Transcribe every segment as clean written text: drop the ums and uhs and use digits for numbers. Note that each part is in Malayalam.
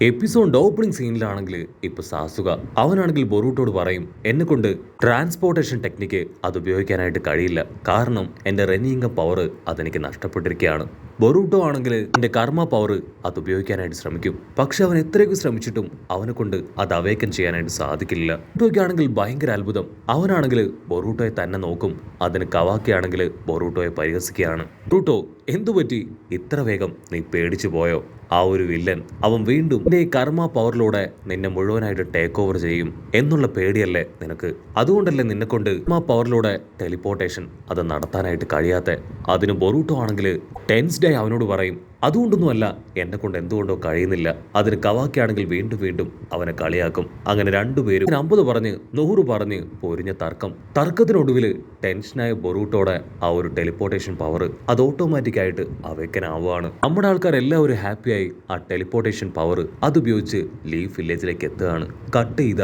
എപ്പിസോഡ് ഓപ്പണിംഗ് സീനിലാണെങ്കിൽ ഇപ്പൊ സാസുക അവനാണെങ്കിൽ ബൊറൂട്ടോട് പറയും എന്നെ കൊണ്ട് ട്രാൻസ്പോർട്ടേഷൻ ടെക്നിക്ക് അത് ഉപയോഗിക്കാനായിട്ട് കഴിയില്ല, കാരണം എന്റെ റെനിയിങ് പവർ അതെനിക്ക് നഷ്ടപ്പെട്ടിരിക്കുകയാണ്. ബൊറൂട്ടോ ആണെങ്കിൽ എന്റെ കർമ്മ പവർ അത് ഉപയോഗിക്കാനായിട്ട് ശ്രമിക്കും, പക്ഷെ അവൻ എത്രയൊക്കെ ശ്രമിച്ചിട്ടും അവനെ കൊണ്ട് അത് അവേക്കൻ ചെയ്യാനായിട്ട് സാധിക്കില്ല. ബൊറൂട്ടോയ്ക്കാണെങ്കിൽ ഭയങ്കര അത്ഭുതം. അവനാണെങ്കിൽ ബൊറൂട്ടോയെ തന്നെ നോക്കും. അതിന് കവാക്കി ആണെങ്കിൽ ബൊറൂട്ടോയെ പരിഹസിക്കുകയാണ്. ബൊറൂട്ടോ, എന്തുപറ്റി? ഇത്ര വേഗം നീ പേടിച്ചു പോയോ? ആ ഒരു വില്ലൻ അവൻ വീണ്ടും നിന്റെ കർമ്മ പവറിലൂടെ നിന്നെ മുഴുവനായിട്ട് ടേക്ക് ഓവർ ചെയ്യും എന്നുള്ള പേടിയല്ലേ നിനക്ക്? അതുകൊണ്ടല്ലേ നിന്നെ കൊണ്ട് കർമ്മ പവറിലൂടെ ടെലിപ്പോർട്ടേഷൻ അത് നടത്താനായിട്ട് കഴിയാത്ത? അതിന് ബൊറൂട്ടോ ആണെങ്കിൽ ടെൻസ്ഡായി അവനോട് പറയും അതുകൊണ്ടൊന്നുമല്ല, എന്നെ കൊണ്ട് എന്തുകൊണ്ടോ കഴിയുന്നില്ല. അതിന് കവാക്കി ആണെങ്കിൽ വീണ്ടും വീണ്ടും അവനെ കളിയാക്കും. അങ്ങനെ രണ്ടുപേരും 50 പറഞ്ഞ് 100 പറഞ്ഞ് പൊരിഞ്ഞ തർക്കത്തിനൊടുവിൽ ടെൻഷനായ ബൊറൂട്ടോടെ ആ ഒരു ടെലിപ്പോർട്ടേഷൻ പവർ അത് ഓട്ടോമാറ്റിക് ആയിട്ട് അവയ്ക്കനാവുകയാണ്. നമ്മുടെ ആൾക്കാർ എല്ലാവരും ഹാപ്പിയായി ആ ടെലിപ്പോർട്ടേഷൻ പവർ അതുപയോഗിച്ച് ലീഫ് വില്ലേജിലേക്ക് എത്തുകയാണ്. കട്ട് ചെയ്ത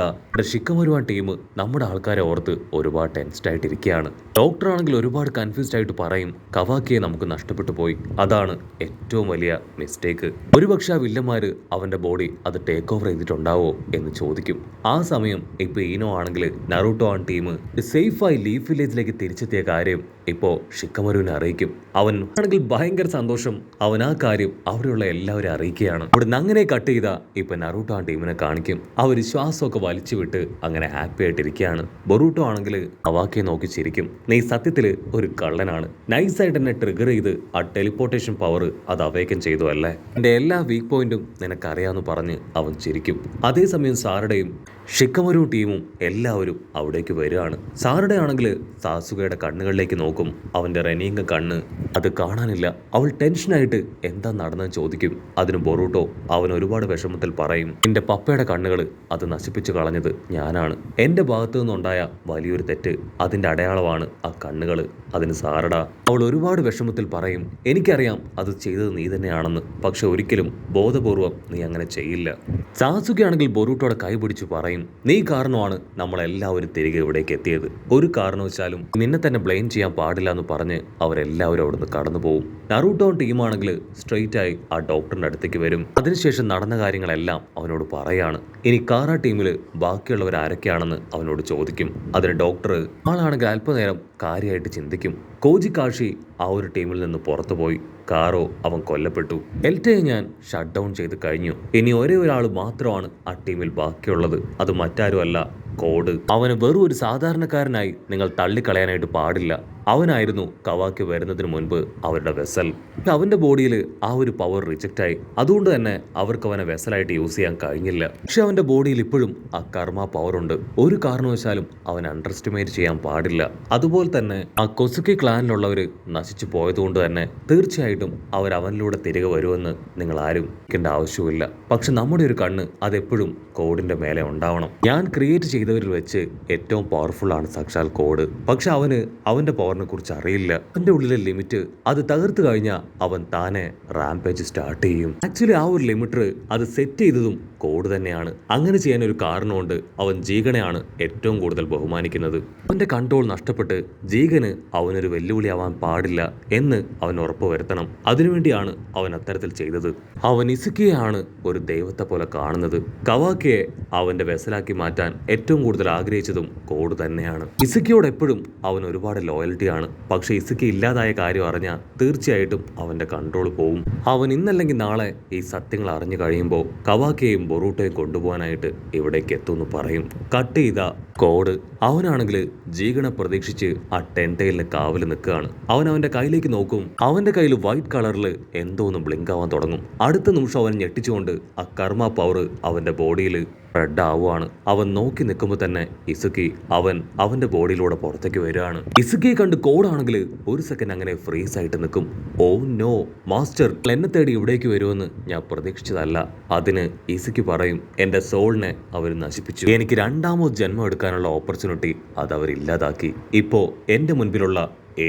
ഷിക്കമരുവാൻ ടീം നമ്മുടെ ആൾക്കാരെ ഓർത്ത് ഒരുപാട് ടെൻസ്ഡ് ആയിട്ടിരിക്കുകയാണ്. ഡോക്ടർ ആണെങ്കിൽ ഒരുപാട് കൺഫ്യൂസ്ഡ് ആയിട്ട് പറയും കവാക്കിയെ നമുക്ക് നഷ്ടപ്പെട്ടു പോയി, അതാണ് ഏറ്റവും വലിയ മിസ്റ്റേക്ക്. ഒരുപക്ഷെ ആ വില്ലന്മാര് അവന്റെ ബോഡി അത് ടേക്ക് ഓവർ ചെയ്തിട്ടുണ്ടാവോ എന്ന് ചോദിക്കും. ആ സമയം ഇപ്പൊ ഈനോ ആണെങ്കിൽ നറൂട്ടോ ആൺ ടീം സേഫായി ലീഫ് വില്ലേജിലേക്ക് തിരിച്ചെത്തിയ കാര്യം ഇപ്പോ ഷിക്കമരുവിനെ അറിയിക്കും. അവൻ ആണെങ്കിൽ ഭയങ്കര സന്തോഷം. അവൻ ആ കാര്യം അവിടെയുള്ള എല്ലാവരും അറിയിക്കുകയാണ്. ഇവിടെ അങ്ങനെ കട്ട് ചെയ്ത ഇപ്പൊ നറൂട്ടോ ആൺ ടീമിനെ കാണിക്കും. അവർ ശ്വാസമൊക്കെ വലിച്ചു വിട്ട് അങ്ങനെ ഹാപ്പി ആയിട്ടിരിക്കുകയാണ്. ബൊറൂട്ടോ ആണെങ്കിൽ കവാക്കിയെ നോക്കി ചിരിക്കും. നീ സത്യത്തില് ഒരു കള്ളനാണ്, നൈസായിട്ട് എന്നെ ട്രിഗർ ചെയ്ത് ആ ടെലിപ്പോർട്ടേഷൻ പവർ അത് അവേക്കൻ ചെയ്തു അല്ലേ? എന്റെ എല്ലാ വീക്ക് പോയിന്റും നിനക്കറിയാന്ന് പറഞ്ഞ് അവൻ ചിരിക്കും. അതേസമയം സാറുടെയും ഷിക്കമരു ടീമും എല്ലാവരും അവിടേക്ക് വരികയാണ്. സാറുടെ ആണെങ്കിൽ സാസുകയുടെ കണ്ണുകളിലേക്ക് നോക്കും. അവന്റെ റെനിയങ്ക കണ്ണ് അത് കാണാനില്ല. അവൾ ടെൻഷനായിട്ട് എന്താ നടന്നെന്ന് ചോദിക്കും. അതിന് ബൊറൂട്ടോ അവൻ ഒരുപാട് വിഷമത്തിൽ പറയും എന്റെ പപ്പയുടെ കണ്ണുകൾ അത് നശിപ്പിച്ചു കളഞ്ഞത് ഞാനാണ്. എന്റെ ഭാഗത്തു നിന്നുണ്ടായ വലിയൊരു തെറ്റ് അതിന്റെ അടയാളമാണ് ആ കണ്ണുകൾ. അതിന് സാറട അവൾ ഒരുപാട് വിഷമത്തിൽ പറയും എനിക്കറിയാം അത് ചെയ്തത് നീ തന്നെയാണെന്ന്, പക്ഷെ ഒരിക്കലും ബോധപൂർവം നീ അങ്ങനെ ചെയ്യില്ല. സാസുകയാണെങ്കിൽ ബൊറൂട്ടോടെ കൈ പിടിച്ചു പറയും നീ കാരണമാണ് നമ്മളെല്ലാവരും തിരികെ ഇവിടേക്ക് എത്തിയത്. ഒരു കാരണവശാലും നിന്നെ തന്നെ ബ്ലെയിം ചെയ്യാൻ പാടില്ല എന്ന് പറഞ്ഞ് അവരെല്ലാവരും അവിടുന്ന് കടന്നു പോകും. നറൂട്ടോ ടീമാണെങ്കിൽ സ്ട്രെയിറ്റ് ആയി ആ ഡോക്ടറിന്റെ അടുത്തേക്ക് വരും. അതിനുശേഷം നടന്ന കാര്യങ്ങളെല്ലാം അവനോട് പറയാണ്. ഇനി കാറ ടീമിൽ ബാക്കിയുള്ളവർ ആരൊക്കെയാണെന്ന് അവനോട് ചോദിക്കും. അതിന് ഡോക്ടർ ആളാണെങ്കിൽ അല്പനേരം കാര്യമായിട്ട് ചിന്തിക്കും. കോജി കാഷി ആ ഒരു ടീമിൽ നിന്ന് പുറത്തുപോയി. കാറോ അവൻ കൊല്ലപ്പെട്ടു. എൽറ്റയെ ഞാൻ ഷട്ട് ഡൗൺ ചെയ്ത് കഴിഞ്ഞു. ഇനി ഒരേ ഒരാൾ മാത്രമാണ് ആ ടീമിൽ ബാക്കിയുള്ളത്. അത് മറ്റാരുമല്ല, കോഡ്. അവന് വെറും ഒരു സാധാരണക്കാരനായി നിങ്ങൾ തള്ളിക്കളയാനായിട്ട് പാടില്ല. അവനായിരുന്നു കവാക്കി വരുന്നതിന് മുൻപ് അവരുടെ വെസൽ. അവന്റെ ബോഡിയിൽ ആ ഒരു പവർ റിജക്റ്റ് ആയി. അതുകൊണ്ട് തന്നെ അവർക്ക് അവനെ വെസലായിട്ട് യൂസ് ചെയ്യാൻ കഴിഞ്ഞില്ല. പക്ഷെ അവന്റെ ബോഡിയിൽ ഇപ്പോഴും ആ കർമ്മ പവർ ഉണ്ട്. ഒരു കാരണവശാലും അവൻ അണ്ടർ എസ്റ്റിമേറ്റ് ചെയ്യാൻ പാടില്ല. അതുപോലെ തന്നെ ആ കൊസുക്കി ക്ലാനിലുള്ളവര് നശിച്ചു പോയതുകൊണ്ട് തന്നെ തീർച്ചയായിട്ടും അവർ അവനിലൂടെ തിരികെ വരുമെന്ന് നിങ്ങൾ ആരും ക്കേണ്ട ആവശ്യമില്ല. പക്ഷെ നമ്മുടെ ഒരു കണ്ണ് അതെപ്പോഴും കോഡിന്റെ മേലെ ഉണ്ടാവണം. ഞാൻ ക്രിയേറ്റ് ചെയ്തവരിൽ വെച്ച് ഏറ്റവും പവർഫുൾ ആണ് സാക്ഷാൽ കോഡ്. പക്ഷെ അവന് അവന്റെ പവറിനെ കുറിച്ച് അറിയില്ല. അവന്റെ ഉള്ളിലെ ലിമിറ്റ് അത് തകർത്തു കഴിഞ്ഞാൽ അവൻ താനെ റാംപേജ് സ്റ്റാർട്ട് ചെയ്യും. ആക്ച്വലി ആ ഒരു ലിമിറ്റർ അത് സെറ്റ് ചെയ്തതും കോഡ് തന്നെയാണ്. അങ്ങനെ ചെയ്യാൻ ഒരു കാരണമുണ്ട്. അവൻ ജീഗനെയാണ് ഏറ്റവും കൂടുതൽ ബഹുമാനിക്കുന്നത്. അവന്റെ കൺട്രോൾ നഷ്ടപ്പെട്ട് ജീഗന് അവനൊരു വെല്ലുവിളിയാവാൻ പാടില്ല എന്ന് അവൻ ഉറപ്പുവരുത്തണം. അതിനുവേണ്ടിയാണ് അവൻ അത്തരത്തിൽ ചെയ്തത്. അവൻ ഇസുക്കിയെയാണ് ഒരു ദൈവത്തെ പോലെ കാണുന്നത്. കവാക്കിയെ അവന്റെ വെസലാക്കി മാറ്റാൻ ഏറ്റവും കൂടുതൽ ആഗ്രഹിച്ചതും കോഡ് തന്നെയാണ്. ഇസുക്കിയോട് എപ്പോഴും അവൻ ഒരുപാട് ലോയൽറ്റിയാണ്. പക്ഷെ ഇസുക്കി ഇല്ലാതായ കാര്യം അറിഞ്ഞാൽ തീർച്ചയായിട്ടും അവന്റെ കൺട്രോൾ പോവും. അവൻ ഇന്നല്ലെങ്കിൽ നാളെ ഈ സത്യങ്ങൾ അറിഞ്ഞു കഴിയുമ്പോൾ കവാക്കിയെയും ബൊറൂട്ടോയും കൊണ്ടുപോകാനായിട്ട് ഇവിടേക്ക് എത്തുമെന്ന് പറയും. കട്ട് ചെയ്ത കോഡ് അവനാണെങ്കിൽ ജീഗണെ പ്രതീക്ഷിച്ച് ആ ടെൻറ്റെയിലിന് കാവല് നിൽക്കുകയാണ്. അവൻ അവന്റെ കയ്യിലേക്ക് നോക്കും. അവന്റെ കയ്യിൽ വൈറ്റ് കളറിൽ എന്തോ ഒന്ന് ബ്ലിങ്ക് ആവാൻ തുടങ്ങും. അടുത്ത നിമിഷം അവൻ ഞെട്ടിച്ചുകൊണ്ട് ആ കർമ്മ പവർ അവന്റെ ബോഡിയിൽ സ്പ്രെഡ് ആവുകയാണ്. അവൻ നോക്കി നിൽക്കുമ്പോൾ തന്നെ ഇസുക്കി അവന്റെ ബോഡിയിലൂടെ പുറത്തേക്ക് വരികയാണ്. ഇസുക്കിയെ കണ്ട് കോഡാണെങ്കിൽ ഒരു സെക്കൻഡ് അങ്ങനെ ഫ്രീസ് ആയിട്ട് നിൽക്കും. ഓ നോ മാസ്റ്റർ, എന്നെ തേടി ഇവിടേക്ക് വരുമെന്ന് ഞാൻ പ്രതീക്ഷിച്ചതല്ല. അതിന് ഇസുക്കി പറയും എന്റെ സോളിനെ അവർ നശിപ്പിച്ചു. എനിക്ക് രണ്ടാമത് ജന്മം എടുക്കാനുള്ള ഓപ്പർച്യൂണിറ്റി അത് അവർ ഇല്ലാതാക്കി. ഇപ്പോ എന്റെ മുൻപിലുള്ള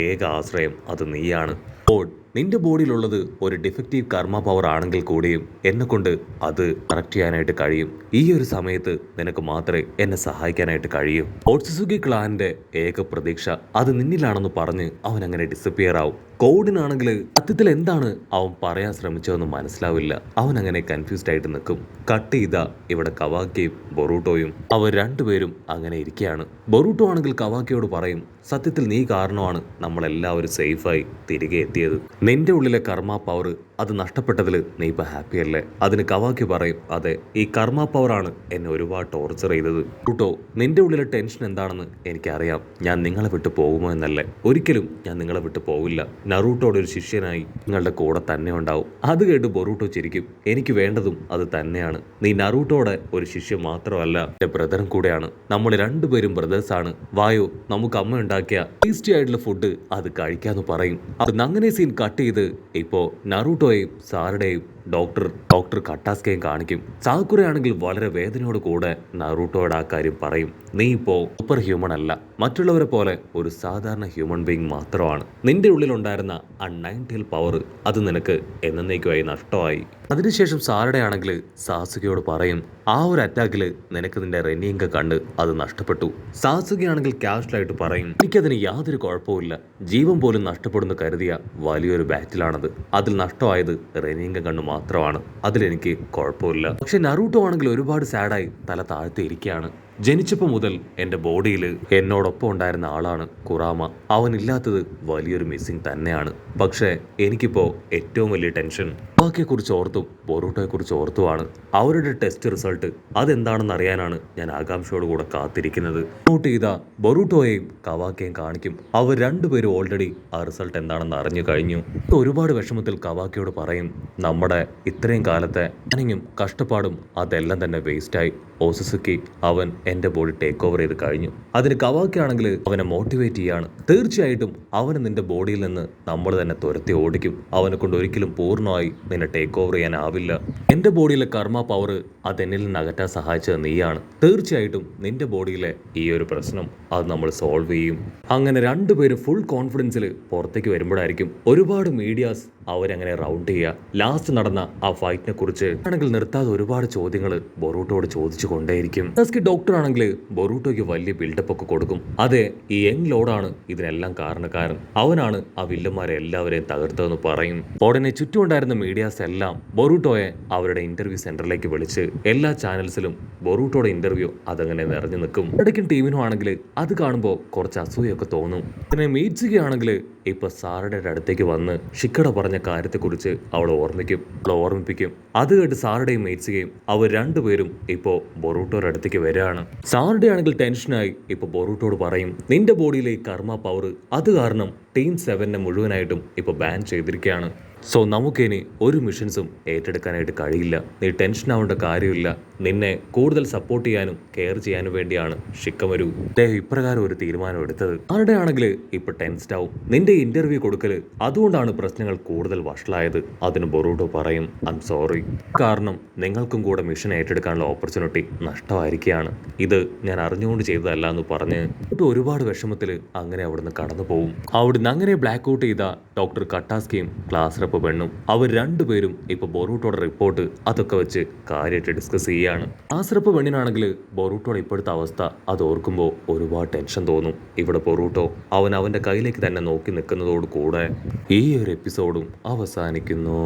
ഏക ആശ്രയം അത് നീയാണ്. കോഡ്, നിന്റെ ബോഡിയിലുള്ളത് ഒരു ഡിഫക്റ്റീവ് കർമ്മ പവർ ആണെങ്കിൽ കൂടിയും എന്നെ കൊണ്ട് അത് കറക്റ്റ് ചെയ്യാനായിട്ട് കഴിയും. ഈ ഒരു സമയത്ത് നിനക്ക് മാത്രമേ എന്നെ സഹായിക്കാനായിട്ട് കഴിയൂ. ഓട്സുസുക്കി ക്ലാനിന്റെ ഏക പ്രതീക്ഷ അത് നിന്നിലാണെന്ന് പറഞ്ഞ് അവൻ അങ്ങനെ ഡിസപ്പിയർ ആവും. കോഡിനാണെങ്കിൽ സത്യത്തിൽ എന്താണ് അവൻ പറയാൻ ശ്രമിച്ചതെന്ന് മനസ്സിലാവില്ല. അവൻ അങ്ങനെ കൺഫ്യൂസ്ഡ് ആയിട്ട് നിൽക്കും. കട്ട് ചെയ്ത ഇവിടെ കവാക്കിയും ബൊറൂട്ടോയും അവർ രണ്ടുപേരും അങ്ങനെ ഇരിക്കുകയാണ്. ബൊറൂട്ടോ ആണെങ്കിൽ കവാക്കിയോട് പറയും, സത്യത്തിൽ നീ കാരണമാണ് നമ്മളെല്ലാവരും സേഫായി തിരികെ എത്തിയത്. നിന്റെ ഉള്ളിലെ കർമ്മ പവർ അത് നഷ്ടപ്പെട്ടതിൽ നീ ഇപ്പം ഹാപ്പി അല്ലേ? അതിന് കവാക്കി പറയും, അതെ, ഈ കർമ്മ പവറാണ് എന്നെ ഒരുപാട് ടോർച്ചർ ചെയ്തത്. ബൊറൂട്ടോ, നിന്റെ ഉള്ളിലെ ടെൻഷൻ എന്താണെന്ന് എനിക്കറിയാം. ഞാൻ നിങ്ങളെ വിട്ടു പോകുമോ എന്നല്ലേ? ഒരിക്കലും ഞാൻ നിങ്ങളെ വിട്ടു പോവില്ല. നറൂട്ടോയുടെ ഒരു ശിഷ്യനായി നിങ്ങളുടെ കൂടെ തന്നെ ഉണ്ടാവും. അത് കേട്ട് ബൊറൂട്ടോ ചിരിക്കും. എനിക്ക് വേണ്ടതും അത് തന്നെയാണ്. നീ നറൂട്ടോയുടെ ഒരു ശിഷ്യൻ മാത്രമല്ല, എന്റെ ബ്രദറും കൂടെയാണ്. നമ്മൾ രണ്ടുപേരും ബ്രദേഴ്സാണ്. വായോ, നമുക്ക് അമ്മ ഉണ്ടാക്കിയ ടേസ്റ്റി ആയിട്ടുള്ള ഫുഡ് അത് കഴിക്കാന്ന് പറയും. അപ്പൊ അങ്ങനെ സീൻ കട്ട് ചെയ്ത് ഇപ്പോ നറൂട്ടോയെയും സാറുടെയും ഡോക്ടർ കട്ടാസ്കയും കാണിക്കും. സാക്കുറ ആണെങ്കിൽ വളരെ വേദനയോട് കൂടെ നറൂട്ടോയുടെ ആ കാര്യം പറയും. നീ ഇപ്പോ സൂപ്പർ ഹ്യൂമൻ അല്ല, മറ്റുള്ളവരെ പോലെ ഒരു സാധാരണ ഹ്യൂമൻ ബീങ് മാത്രമാണ്. നിന്റെ ഉള്ളിലുണ്ടായിരുന്ന ആ 9 പവർ അത് നിനക്ക് എന്നേക്കുമായി നഷ്ടമായി. അതിനുശേഷം സാറുടെ ആണെങ്കിൽ സാസുകയോട് പറയും, ആ ഒരു അറ്റാക്കിൽ നിനക്ക് നിന്റെ റെനിയങ്ക കണ്ട് അത് നഷ്ടപ്പെട്ടു. സാസുകയാണെങ്കിൽ കാഷ്വലായിട്ട് പറയും, എനിക്കതിന് യാതൊരു കുഴപ്പമില്ല. ജീവൻ പോലും നഷ്ടപ്പെടുന്നു കരുതിയ വലിയൊരു ബാറ്റിലാണത്. അതിൽ നഷ്ടമായത് റെനിയങ്ക കണ്ണ് മാത്രമാണ്. അതിലെനിക്ക് കുഴപ്പമില്ല. പക്ഷെ നറൂട്ടോ ആണെങ്കിൽ ഒരുപാട് സാഡായി തല താഴ്ത്തിയിരിക്കുകയാണ്. ജനിച്ചപ്പോൾ മുതൽ എൻ്റെ ബോഡിയിൽ എന്നോടൊപ്പം ഉണ്ടായിരുന്ന ആളാണ് കുറാമ. അവനില്ലാത്തത് വലിയൊരു മിസ്സിങ് തന്നെയാണ്. പക്ഷേ എനിക്കിപ്പോൾ ഏറ്റവും വലിയ ടെൻഷൻ കവാക്കിയെക്കുറിച്ച് ഓർത്തും ബൊറൂട്ടോയെക്കുറിച്ച് ഓർത്തുമാണ്. അവരുടെ ടെസ്റ്റ് റിസൾട്ട് അതെന്താണെന്ന് അറിയാനാണ് ഞാൻ ആകാംക്ഷയോടുകൂടെ കാത്തിരിക്കുന്നത്. നോട്ട് ചെയ്ത ബൊറൂട്ടോയെയും കവാക്കിയെയും കാണിക്കും. അവർ രണ്ടുപേരും ഓൾറെഡി ആ റിസൾട്ട് എന്താണെന്ന് അറിഞ്ഞു കഴിഞ്ഞു. ഒരുപാട് വിഷമത്തിൽ കവാക്കിയോട് പറയും, നമ്മുടെ ഇത്രയും കാലത്തെ പ്ലാനിങ്ങും കഷ്ടപ്പാടും അതെല്ലാം തന്നെ വേസ്റ്റായി. ഓസസുക്കി അവൻ എൻ്റെ ബോഡി ടേക്ക് ഓവർ ചെയ്ത് കഴിഞ്ഞു. അതിന് കവാക്കി ആണെങ്കിൽ അവനെ മോട്ടിവേറ്റ് ചെയ്യാണ്. തീർച്ചയായിട്ടും അവന് നിന്റെ ബോഡിയിൽ നിന്ന് നമ്മൾ തന്നെ തുരത്തി ഓടിക്കും. അവനെ കൊണ്ട് ഒരിക്കലും പൂർണ്ണമായി നിന്നെ ടേക്ക് ഓവർ ചെയ്യാനാവില്ല. എൻ്റെ ബോഡിയിലെ കർമ്മ പവർ അതെന്നിൽ നിന്ന് അകറ്റാൻ സഹായിച്ചത് നീയാണ്. തീർച്ചയായിട്ടും നിന്റെ ബോഡിയിലെ ഈ ഒരു പ്രശ്നം അത് നമ്മൾ സോൾവ് ചെയ്യും. അങ്ങനെ രണ്ടുപേരും ഫുൾ കോൺഫിഡൻസിൽ പുറത്തേക്ക് വരുമ്പോഴായിരിക്കും ഒരുപാട് മീഡിയാസ് അവരങ്ങനെ റൗണ്ട് ചെയ്യുക. ലാസ്റ്റ് നടന്ന ആ ഫൈറ്റിനെ കുറിച്ച് ആണെങ്കിൽ നിർത്താതെ ഒരുപാട് ചോദ്യങ്ങൾ ബൊറൂട്ടോട് ചോദിച്ചു കൊണ്ടേയിരിക്കും. ഡോക്ടർ ആണെങ്കിൽ ബൊറൂട്ടോയ്ക്ക് വലിയ ബിൽഡപ്പ് ഒക്കെ കൊടുക്കും. അതെ, ഈ യങ് ലോഡാണ് ഇതിനെല്ലാം കാരണക്കാരൻ. അവനാണ് ആ വില്ലന്മാരെ എല്ലാവരെയും തകർത്തതെന്ന് പറയും. ഉടനെ ചുറ്റുമുണ്ടായിരുന്ന മീഡിയാസ് എല്ലാം ബൊറൂട്ടോയെ അവരുടെ ഇന്റർവ്യൂ സെന്ററിലേക്ക് വിളിച്ച് എല്ലാ ചാനൽസിലും ബൊറൂട്ടോയുടെ ഇന്റർവ്യൂ അതങ്ങനെ നിറഞ്ഞു നിൽക്കും. ഇടയ്ക്കും ടീമിനും ആണെങ്കിൽ അത് കാണുമ്പോൾ കുറച്ച് അസൂയൊക്കെ തോന്നും. പിന്നെ മീറ്റ്സുകയാണെങ്കിൽ ഇപ്പൊ സാറുടെ അടുത്തേക്ക് വന്ന് ഷിക്കട പറഞ്ഞ കാര്യത്തെക്കുറിച്ച് അവളെ ഓർമ്മിപ്പിക്കും. അത് കേട്ട് സാറുടെയും മീറ്റ്സുകയും അവർ രണ്ടുപേരും ഇപ്പോ ബൊറൂട്ടോയുടെ അടുത്തേക്ക് വരികയാണ്. സാറുടെ ആണെങ്കിൽ ടെൻഷനായി ഇപ്പൊ ബൊറൂട്ടോട് പറയും, നിന്റെ ബോഡിയിലെ ഈ കർമ്മ പവർ അത് കാരണം ടീം 7 മുഴുവനായിട്ടും ഇപ്പൊ ബാൻ ചെയ്തിരിക്കുകയാണ്. സോ നമുക്കിനി ഒരു മിഷൻസും ഏറ്റെടുക്കാനായിട്ട് കഴിയില്ല. നീ ടെൻഷൻ ആവേണ്ട കാര്യമില്ല. നിന്നെ കൂടുതൽ സപ്പോർട്ട് ചെയ്യാനും കെയർ ചെയ്യാനും വേണ്ടിയാണ് ഷിക്കമരു ഇപ്രകാരം ഒരു തീരുമാനം എടുത്തത്. ആരുടെ ആണെങ്കിൽ ഇപ്പൊ ടെൻസ്ഡ് ആവും. നിന്റെ ഇന്റർവ്യൂ കൊടുക്കല് അതുകൊണ്ടാണ് പ്രശ്നങ്ങൾ കൂടുതൽ വഷളായത്. അതിന് ബൊറൂട്ടോ പറയും, ഐ എം സോറി. കാരണം നിങ്ങൾക്കും കൂടെ മിഷൻ ഏറ്റെടുക്കാനുള്ള ഓപ്പർച്യൂണിറ്റി നഷ്ടമായിരിക്കുകയാണ്. ഇത് ഞാൻ അറിഞ്ഞുകൊണ്ട് ചെയ്തതല്ല എന്ന് പറഞ്ഞ് ഒരുപാട് വിഷമത്തിൽ അങ്ങനെ അവിടുന്ന് കടന്നു പോകും. അവിടുന്ന് അങ്ങനെ ബ്ലാക്ക് ഔട്ട് ചെയ്ത ഡോക്ടർ കട്ടാസ്കിയും ക്ലാസ് റെപ്പ് പെണ്ണും അവർ രണ്ടുപേരും ഇപ്പൊ ബൊറൂട്ടോയുടെ റിപ്പോർട്ട് അതൊക്കെ വെച്ച് കാര്യമായിട്ട് ഡിസ്കസ് ചെയ്യാണ്. ക്ലാസ് റെപ്പ് പെണ്ണിനാണെങ്കിൽ ബൊറൂട്ടോയുടെ ഇപ്പോഴത്തെ അവസ്ഥ അത് ഓർക്കുമ്പോൾ ഒരുപാട് ടെൻഷൻ തോന്നും. ഇവിടെ ബൊറൂട്ടോ അവന്റെ കയ്യിലേക്ക് തന്നെ നോക്കി നിൽക്കുന്നതോട് കൂടെ ഈ ഒരു എപ്പിസോഡും അവസാനിക്കുന്നു.